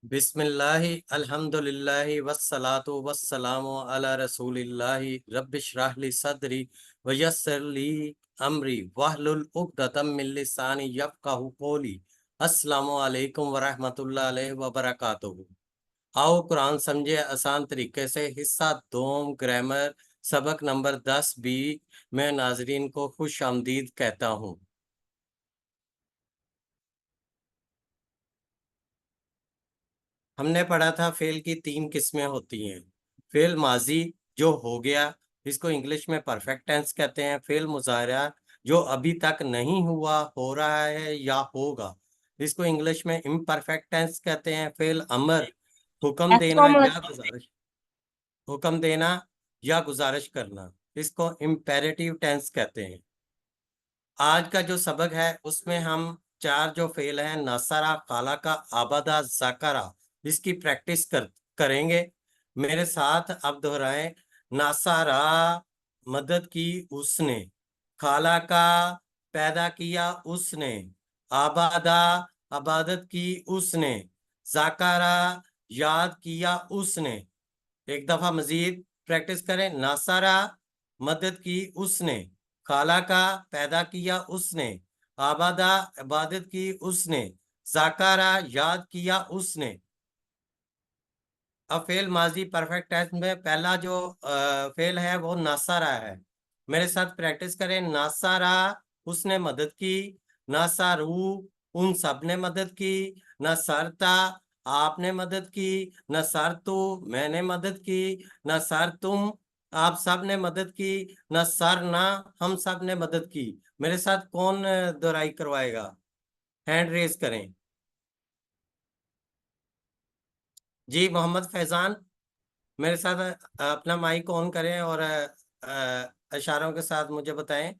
बिस्मिल्लाहि अल्हम्दुलिल्लाहि वस्सलातु वस्सलामु अला रसूलिल्लाहि रब्बिश्रह ली सदरी वयस्सिर ली अमरी वहलुल उक़दतम मिन लिसानी यफ़क़हू क़ौली। अस्सलामु अलैकुम वरहमतुल्लाहि व बरकातुहू। आओ कुरान समझे आसान तरीके से हिस्सा दोम ग्रामर सबक नंबर 10 बी में नाजरीन को खुश आमदीद कहता हूँ। हमने पढ़ा था फेल की 3 किस्में होती हैं। फेल माजी जो हो गया, इसको इंग्लिश में परफेक्ट टेंस कहते हैं। फेल मुजाहरा जो अभी तक नहीं हुआ, हो रहा है या होगा, इसको इंग्लिश में इम्परफेक्ट टेंस कहते हैं। फेल अमर हुक्म देना या गुजारिश हुक्म देना या गुजारिश करना, इसको इम्पेरेटिव टेंस कहते हैं। आज का जो सबक है उसमें हम 4 जो फेल हैं, नसरा, काला का, आबादा, जाकरा, इसकी प्रैक्टिस करेंगे। मेरे साथ अब दोहराएं। नासारा मदद की उसने, खाला का पैदा किया उसने, आबादा आबादत की उसने, जाकरा याद किया उसने। एक दफा मजीद प्रैक्टिस करें। नासारा मदद की उसने, खाला का पैदा किया उसने, आबादा इबादत की उसने, जाकारा याद किया उसने। अब फेल माजी परफेक्ट टेंस में पहला जो फेल है वो नासारा है। मेरे साथ प्रैक्टिस करें। नासारा उसने मदद की, नासारू उन सब ने मदद की, नसरता आपने मदद की, नसरतु मैंने मदद की, नसरतुम आप सब ने मदद की, नसरना हम सब ने मदद की। मेरे साथ कौन दोहराई करवाएगा? हैंड रेज करें। जी मोहम्मद फैजान, मेरे साथ अपना माइक ऑन करें और इशारों के साथ मुझे बताएं।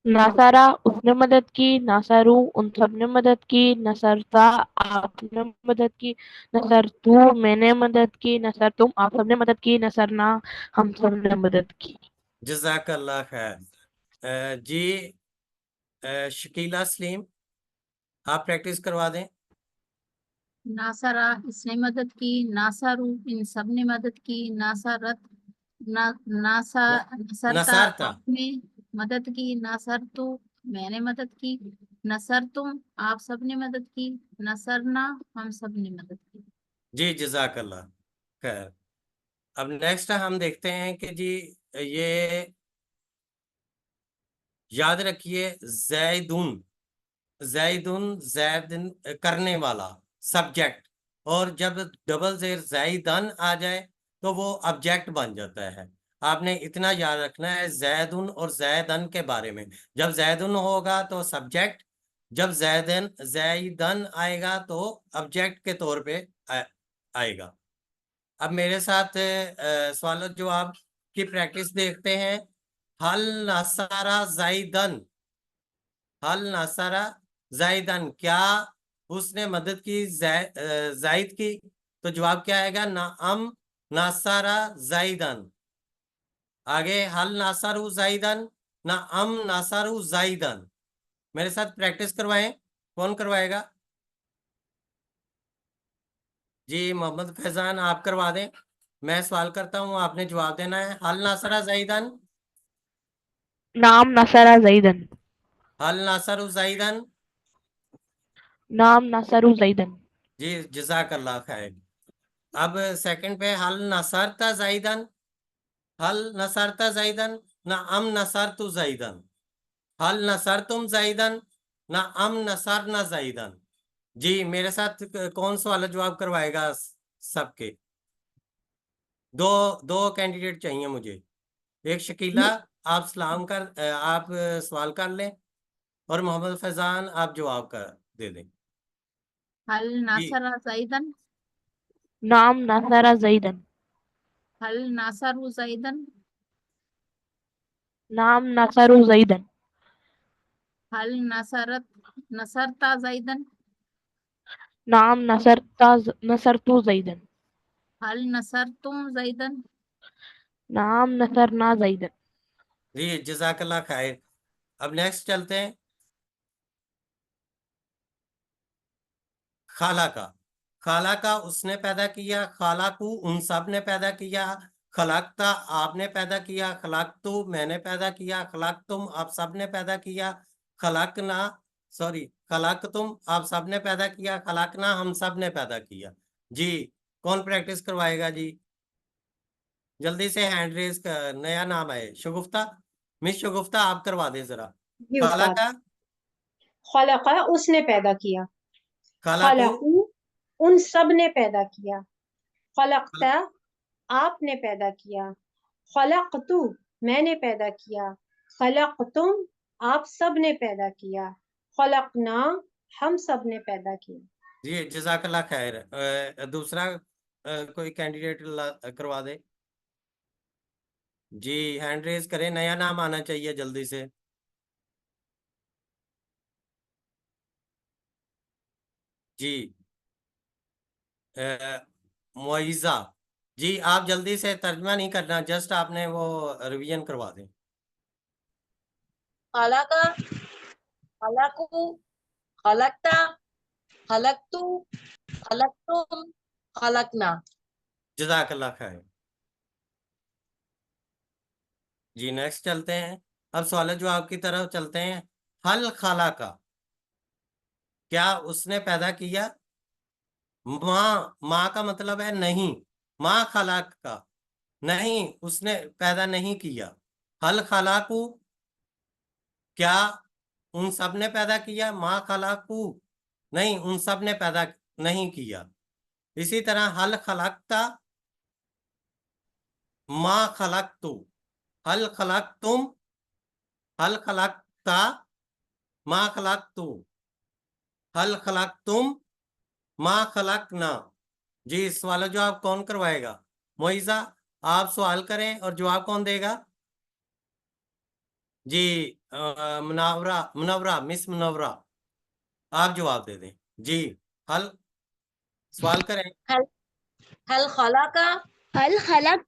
नासारा उसने मदद की, नासारू उन सब ने मदद की, नसरता आपने मदद की, नसरतू मैंने मदद की, नसर तुम आप सबने मदद की, नसरना हम सब ने मदद की। जज़ाकल्लाह खैर। जी शकीला सलीम, आप प्रैक्टिस करवा दें। नासरा इसने मदद की, नासारू इन सब ने मदद की, नासरत नासा न, नसरता नसारता। आपने मदद की, नसरतु मैंने मदद की, नसर तुम आप सब ने मदद की, नसरना हम सब ने मदद की। जी जज़ाकल्लाह खैर। अब नेक्स्ट हम देखते हैं कि जी ये याद रखिए, जैदुन जैदुन जैदिन करने वाला सब्जेक्ट, और जब डबल जेर जैदन आ जाए तो वो ऑब्जेक्ट बन जाता है। आपने इतना याद रखना है जैदुन और जैदन के बारे में। जब जैदुन होगा तो सब्जेक्ट, जब जैदन जैदन आएगा तो ऑब्जेक्ट के तौर पे आएगा। अब मेरे साथ सवाल जवाब की प्रैक्टिस देखते हैं। हल नसारा जाइदन, हल नसारा जाइदन, क्या उसने मदद की जायद की? तो जवाब क्या आएगा? ना अम नासारा जाइदन। आगे हल नासारू जाइदन, ना अम नासारू जाइदन। मेरे साथ प्रैक्टिस करवाएं। कौन करवाएगा? जी मोहम्मद फैजान, आप करवा दें। मैं सवाल करता हूं, आपने जवाब देना है। हल नासरा जाइदन, नाम नसरा जैदन, हल नासरू जाइदन। नाम नसरू जैदन, जी जजाकल्लाह खैर। अब सेकंड पे हल नसरता जाइदन, हल नसरता जाइदन, ना अम नसरतु जाइदन, हल नसर तुम जाइदन, ना अम नसर ना जाइदन। जी मेरे साथ कौन सवाल जवाब करवाएगा? सबके दो दो कैंडिडेट चाहिए मुझे। एक शकीला, आप सलाम कर आप सवाल कर लें, और मोहम्मद फैजान आप जवाब कर दे दें। हल जी नासरा जैदन, नाम नसरा जैदन, हल नासरू जैदन, नाम नसरू जैदन, हल नसरत नसरता जैदन, नाम नसरतू जैदन, हल नसर तुम जैदन। नाम नसरना जैदन। जी जजाकल्ला खैर। अब नेक्स्ट चलते हैं। खाला का। खाला का उसने पैदा किया, खालाकू उन सब ने पैदा किया, खलाकता आपने पैदा किया, खलाकतू मैंने पैदा किया, खलाकतुम आप सब ने पैदा किया, खलाकना सॉरी खलाकतुम आप सब ने पैदा किया, खलाकना हम सब ने पैदा किया। जी कौन प्रैक्टिस करवाएगा जी? जल्दी से हैंड रेज कर, नया नाम है शगुफ्ता। मिस शगुफ्ता आप करवा दें जरा। जी खाला उस्ताद। का खलका उसने पैदा किया, खालाकू खलकू उन सब ने पैदा किया, खलकता आपने पैदा किया, खलकतु मैंने पैदा किया, खलकतुम आप सब ने पैदा किया, खलकना हम सब ने पैदा किया। जी जजाकल्ला खैर। दूसरा कोई कैंडिडेट करवा दे जी। हैंड रेज करें, नया नाम आना चाहिए जल्दी से। जी मुइज़ा जी आप जल्दी से, तर्जमा नहीं करना, जस्ट आपने वो रिवीजन करवा दें। खलका, खलकू, खलकता, खलकतू, खलकतुम, खलकना। जजाकल्ला खैर। जी नेक्स्ट चलते हैं, अब सवाल जवाब की तरफ चलते हैं। हल खाला का, क्या उसने पैदा किया? माँ, माँ का मतलब है नहीं। माँ खलाक का, नहीं उसने पैदा नहीं किया। हल खलाकू, क्या उन सब ने पैदा किया? माँ खलाकू, नहीं उन सब ने पैदा नहीं किया। इसी तरह हल खलाकता, माँ खलाकतू, हल खलाकतुम, हल खलाकता, माँ खलाकतू, हल खलाकतुम, माँ खलाकना। जी इस सवाल जवाब कौन करवाएगा? मोइजा आप सवाल करें और जवाब कौन देगा? जी मुनव्वरा, मुनव्वरा मिस मुनव्वरा आप जवाब दे दें। जी हल सवाल करें। हल हल खलका, हल खलक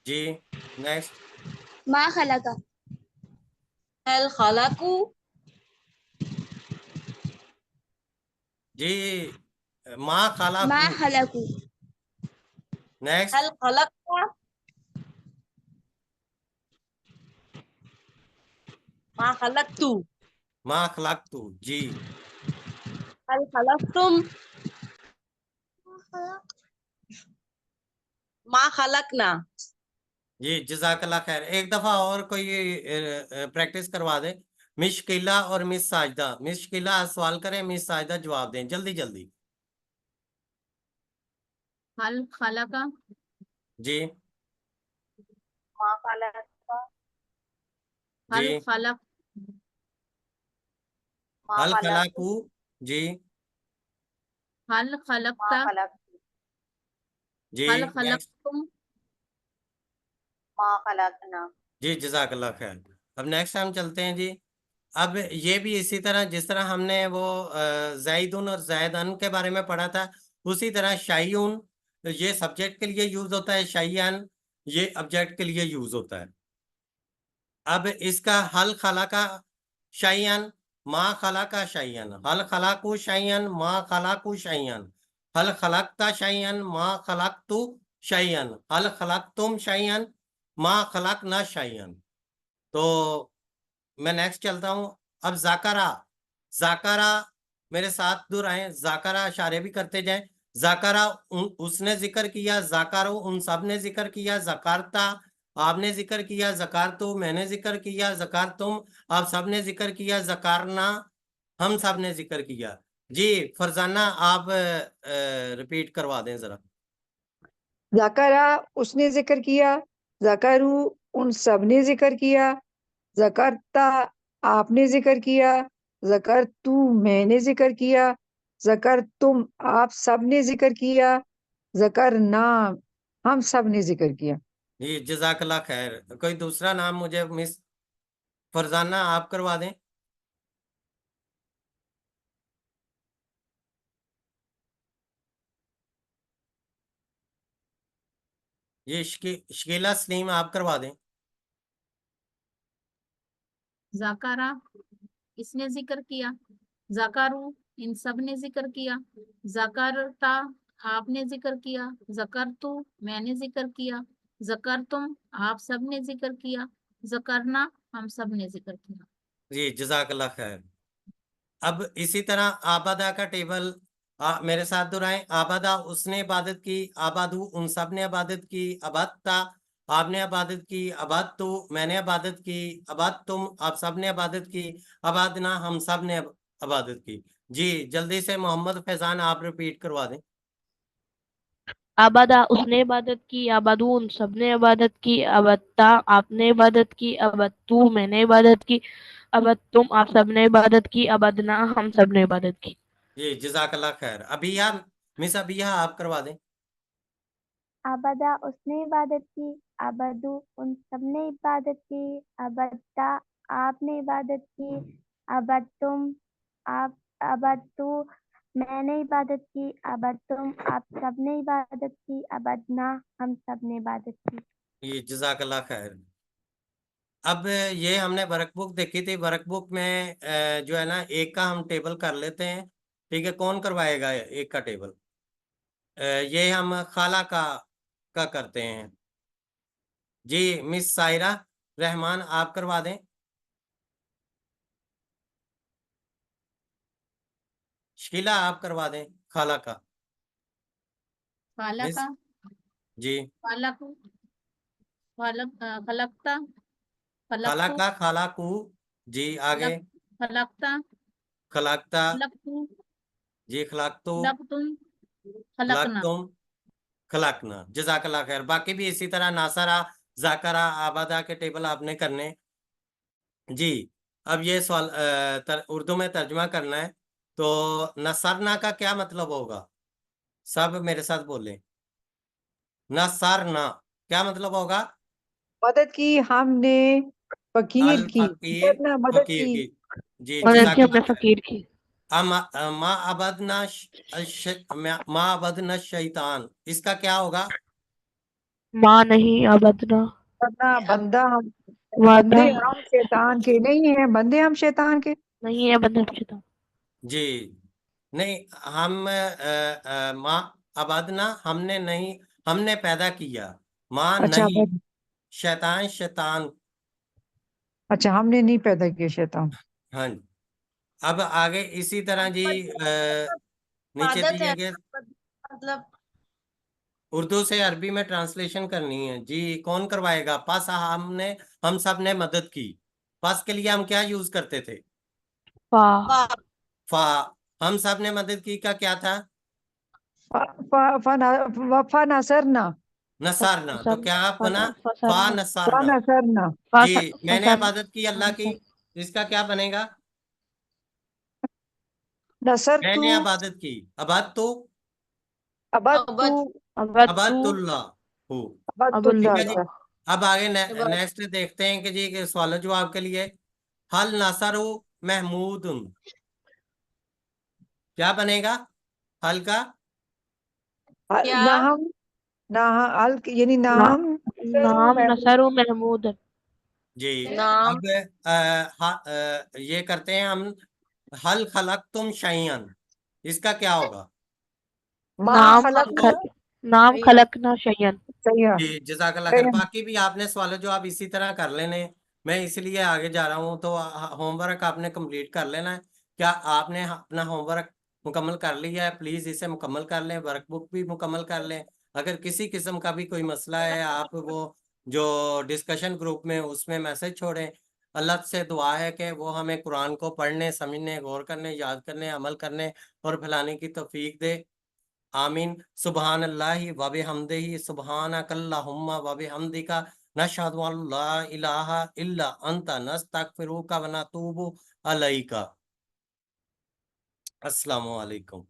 जी नेक्स्ट। मा खलका हल खलकू, जी माँ खाला मा कू। खलकू नेक्स्ट। हल खलकता, मा खलकतू, माँ खलाक तू। जी हल खलकतुम, मा खलकना। जी जजाकल्ला खैर। एक दफा और कोई प्रैक्टिस करवा दे। मिस शकीला और मिस साजदा, मिस शकीला आप सवाल करें, मिस साजदा जवाब दें जल्दी जल्दी। हल खलका, जी मा खलकता, जी हल खलक, मा हल खलकतू, खलाकू। जी हल मा खलकता, खलकतू, जी हल नेक्स्ट। खलकतुम, मा खलकना। जी जजाकल्ला खैर। अब नेक्स्ट टाइम चलते हैं जी। अब ये भी इसी तरह जिस तरह हमने वो जैदुन और जैदन के बारे में पढ़ा था, उसी तरह शाइउन ये सब्जेक्ट के लिए यूज होता है, शाइयान ये ऑब्जेक्ट के लिए यूज होता है। अब इसका हल खला का शाइयान, माँ खला का शाइयान, हल खलाकू शाइयान, माँ खलाकू शाइयान, हल खलाकता शाइयान, माँ खलाकतू शाइयान, हल खलाकतुम शाइयान, माँ खलाकना शाइयान। तो मैं नेक्स्ट चलता हूं। अब जाकरा, जाकरा मेरे साथ दूर आए, जाकरा इशारे भी करते जाएं। जाकरा उसने जिक्र किया, जाकारो उन सब ने जिक्र किया, जकारता आपने जिक्र किया, जकारतु मैंने जिक्र किया, जकार तुम आप सब ने जिक्र किया, जकारना हम सब ने जिक्र किया। जी फरजाना आप रिपीट करवा दें जरा। ज़करा उसने जिक्र किया, ज़करू उन सब ने जिक्र किया, ज़करता आपने जिक्र किया, ज़कर तू मैंने जिक्र किया, ज़कर तुम आप सब ने जिक्र किया, ज़कर नाम हम सब ने जिक्र किया। जी जजाकल्ला खैर। कोई दूसरा नाम मुझे मिस फरजाना आप करवा दें। ये शकीला सलीम आप करवा दें। जाकारा इसने जिक्र किया, जाकारू इन सब ने जिक्र किया। ज़करता आपने जिक्र किया। ज़करतु मैंने जिक्र किया। ज़करतुम आप सब ने जिक्र किया। ज़करना हम सब ने जिक्र किया। जी जज़ाकल्लाह खैर। अब इसी तरह आबादा का टेबल मेरे साथ दोहराएं। आबादा उसने इबादत की, आबादू उन सब ने इबादत की, अबादता आपने इबादत की, अबादतु मैंने इबादत की, अबादतुम आप सब ने इबादत की, अबादना हम सब ने इबादत की। जी जल्दी से मोहम्मद फैजान आप रिपीट करवा दें। आबादा उसने इबादत की, आबादू उन सब ने इबादत की, अबत्ता आपने इबादत की, अबत्तू मैंने इबादत की, अबत्तुम आप सब ने इबादत की, अबदना हम सब ने इबादत की। जी जज़ाकल्लाह खैर। अबिया मिस अबिया आप करवा दें। आबदा उसने इबादत की, आबदू उन सब ने इबादत की, अबद्दा आपने इबादत की, अबद्तुम आप अबद्तु मैंने इबादत की, अबद्तुम आप सब ने इबादत की, अबदना हम सब ने इबादत की। जी जज़ाकल्लाह खैर। अब ये हमने वर्कबुक देखी थी। वर्कबुक में जो है ना एक का हम टेबल कर लेते हैं। ठीक है, कौन करवाएगा एक का टेबल? ये हम खाला का करते हैं। जी मिस सायरा रहमान आप करवा दें। शकीला आप करवा दें खाला का। खाला मिस का जी खालक खलकता खाला खलकतु का खाला कू। जी आगे खलक खलकता खलाकता। खलकतु जी खलाकतू खलकतुम खलकना। खलाकतुम खलाकना। जज़ाकल्लाह खैर। बाकी भी इसी तरह नासरा जाकरा आबादा के टेबल आपने करने। जी अब ये सवाल उर्दू में तर्जुमा करना है। तो नसरना का क्या मतलब होगा? सब मेरे साथ बोले। नसरना क्या मतलब होगा? मदद की हमने, फकीर अल की, फकीर करना मदद फकीर की। की। जी मदद की जज़ाकल्लाह हमने खैर। फकीर की। मा अबदना मा अबदना शैतान इसका क्या होगा? माँ नहीं अबदना करना बंदा हम, वादा बंदे हम शैतान के नहीं हैं, बंदे हम शैतान के। नहीं है बंदा शैतान। जी नहीं, हम माँ अबदना हमने नहीं, हमने पैदा किया। माँ अच्छा नहीं, शैतान शैतान। अच्छा हमने नहीं पैदा किया शैतान। हाँ जी। अब आगे इसी तरह जी नीचे इबादत दिए है गए मतलब उर्दू से अरबी में ट्रांसलेशन करनी है। जी कौन करवाएगा? पास हमने हम सब ने मदद की। पास के लिए हम क्या यूज करते थे? फा वाह फा। हम सब ने मदद की का क्या था? फा नसरना, नसारना। तो फसर क्या बना? फा फसरना फा नसारना। नसरना, जी मैंने फसर इबादत की अल्लाह की। इसका क्या बनेगा? नसर तू, मैंने इबादत की। अबाद तो अबद तू, अबद अबदू अबादुल्लाह हूँ। ठीक अबदुल्ला। है जी। अबदुल्ला अब आगे इबादत नेक्स्ट देखते हैं कि जी सवाल जवाब के लिए हल नसरु महमूद क्या बनेगा? हल का क्या ना हम, ना अल यानी ना ना, हम नसरू नाम महमूद। नसर महमूद। जी। नाम अब ये करते हैं हम। हल खलक तुम शयन इसका क्या होगा? माँ नाम खलक ना, खल, नाम भैया खलकना शयन। सही है, जी जज़ाकल्लाह खैर। सही है। बाकी भी आपने सवाल जो आप इसी तरह कर लेने। मैं इसलिए आगे जा रहा हूँ। तो होमवर्क आपने कंप्लीट कर लेना है। क्या आपने अपना होमवर्क मुकम्मल कर लिया है? प्लीज इसे मुकम्मल कर लें। वर्कबुक भी मुकम्मल कर लें। अगर किसी किस्म का भी कोई मसला है आप वो जो डिस्कशन ग्रुप में उसमें मैसेज छोड़ें। अल्लाह से दुआ है कि वो हमें कुरान को पढ़ने समझने गौर करने याद करने अमल करने और फैलाने की तौफीक दे। आमीन। सुबहान अल्लाहि व बिहम्दिही सुबहानकल्लाहुम्मा व बिहम्दिका नशहदु अन ला इलाहा इल्ला अंता नस्तगफिरुका व नतूबु अलैका। अस्सलामु अलैकुम।